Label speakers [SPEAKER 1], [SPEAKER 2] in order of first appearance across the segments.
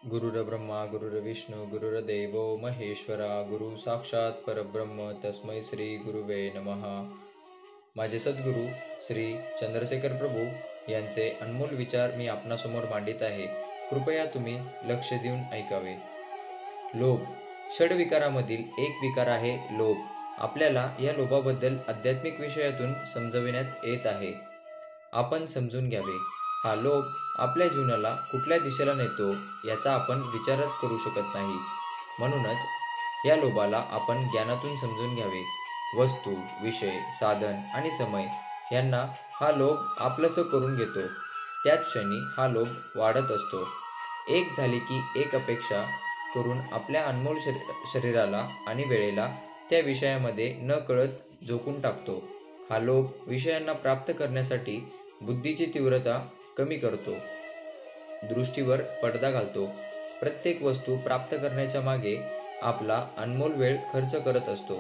[SPEAKER 1] गुरुर्ब्रह्मा गुरुर्विष्णू गुरुर्देवो महेश्वरा गुरु साक्षात परब्रह्म तस्मै श्री गुरुवे नमः। माझे सद्गुरू श्री चंद्रशेखर प्रभू यांचे अनमोल विचार मी आपणासमोर मांडित आहे। कृपया तुम्ही लक्ष देऊन ऐकावे। लोभ षड्विकारामधील एक विकार आहे लोभ। आपल्याला या लोभाबद्दल आध्यात्मिक विषयातून समजविण्यात येत आहे। आपण समजून घ्यावे। हा लोभ आपल्या जीवनाला कुठल्या दिशेला नेतो याचा आपण विचारच करू शकत नाही। म्हणूनच या लोभाला आपण ज्ञानातून समजून घ्यावे। वस्तू, विषय, साधन आणि समय यांना हा लोभ आपलंसं करून घेतो। त्याच क्षणी हा लोभ वाढत असतो। एक झाली की एक अपेक्षा करून आपल्या अनमोल शरीराला आणि वेळेला त्या विषयामध्ये न कळत झोकून टाकतो। हा लोभ विषयांना प्राप्त करण्यासाठी बुद्धीची तीव्रता कमी करतो, दृष्टीवर पडदा घालतो। प्रत्येक वस्तू प्राप्त करण्याच्या मागे आपला अनमोल वेळ खर्च करत असतो।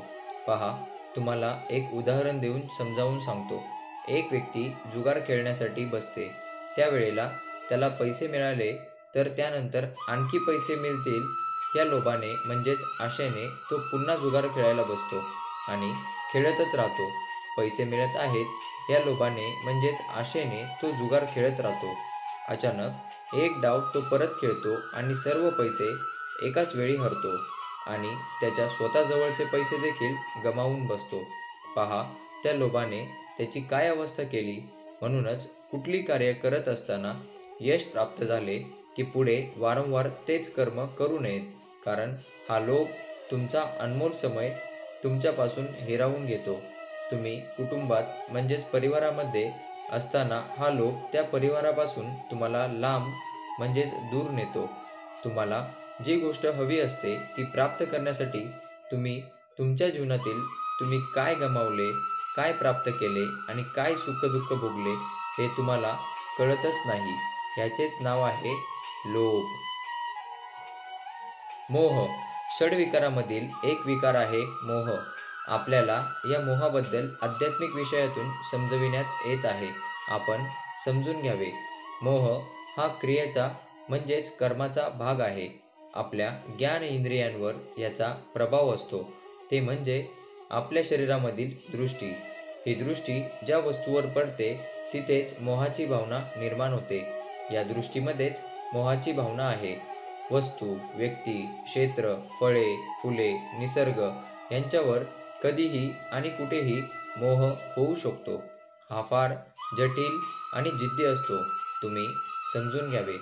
[SPEAKER 1] पहा, तुम्हाला एक उदाहरण देऊन समजावून सांगतो। एक व्यक्ती जुगार खेळण्यासाठी बसते। त्यावेळेला त्याला पैसे मिळाले तर त्यानंतर आणखी पैसे मिळतील या लोभाने म्हणजेच आशेने तो पुन्हा जुगार खेळायला बसतो आणि खेळतच राहतो। पैसे मिळत आहेत या लोभाने म्हणजेच आशेने तो जुगार खेळत राहतो। अचानक एक डाव तो परत खेळतो आणि सर्व पैसे एकाच वेळी हरतो आणि त्याच्या स्वतःजवळचे पैसे देखील गमावून बसतो। पहा, त्या लोभाने त्याची काय अवस्था केली। म्हणूनच कुठली कार्य करत असताना यश प्राप्त झाले की पुढे वारंवार तेच कर्म करू नयेत, कारण हा लोभ तुमचा अनमोल समय तुमच्यापासून हिरावून घेतो। तुम्ही कुटुंबात म्हणजेच परिवारामध्ये असताना हा लोभ त्या परिवारापासून तुम्हाला लांब म्हणजेच दूर नेतो। तुम्हाला जी गोष्ट हवी असते ती प्राप्त करण्यासाठी तुम्ही तुमच्या जीवनातील तुम्ही काय गमावले, काय प्राप्त केले आणि काय सुखदुःख भोगले हे तुम्हाला कळतच नाही। ह्याचेच नाव आहे लोभ। मोह षड्विकारामधील एक विकार आहे मोह। आपल्याला या मोहाबद्दल आध्यात्मिक विषयातून समजविण्यात येत आहे। आपण समजून घ्यावे। मोह हा क्रियेचा म्हणजेच कर्माचा भाग आहे। आपल्या ज्ञान इंद्रियांवर याचा प्रभाव असतो, ते म्हणजे आपल्या शरीरामधील दृष्टी। ही दृष्टी ज्या वस्तूवर पडते तिथेच मोहाची भावना निर्माण होते। या दृष्टीमध्येच मोहाची भावना आहे। वस्तू, व्यक्ती, क्षेत्र, फळे, फुले, निसर्ग यांच्यावर कधीही आणि कुठेही मोह होऊ शकतो। हा फार जटिल आणि जिद्दी असतो। तुम्ही समजून घ्यावे।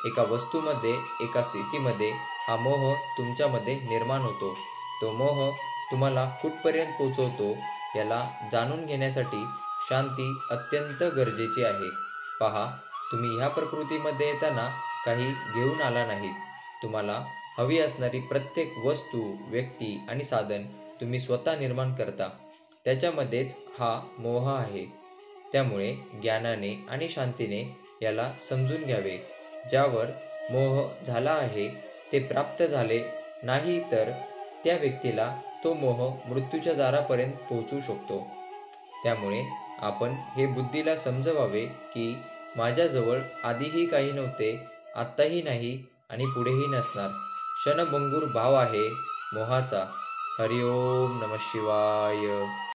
[SPEAKER 1] एका वस्तूमध्ये, एका स्थितीमध्ये हा मोह तुमच्यामध्ये निर्माण होतो। तो मोह तुम्हाला कुठपर्यंत पोहोचवतो याला जाणून घेण्यासाठी शांती अत्यंत गरजेची आहे। पहा, तुम्ही ह्या प्रकृतीमध्ये येताना काही घेऊन आला नाहीत। तुम्हाला हवी असणारी प्रत्येक वस्तू, व्यक्ती आणि साधन तुम्ही स्वतः निर्माण करता। त्याच्यामध्येच हा मोह आहे। त्यामुळे ज्ञानाने आणि शांतीने याला समजून घ्यावे। ज्यावर मोह झाला आहे ते प्राप्त झाले नाही तर त्या व्यक्तीला तो मोह मृत्यूच्या दारापर्यंत पोहोचू शकतो। त्यामुळे आपण हे बुद्धीला समजवावे की माझ्याजवळ आधीही काही नव्हते, आत्ताही नाही आणि पुढेही नसणार। क्षणभंगूर भाव आहे मोहाचा। हरिओम नमः शिवाय।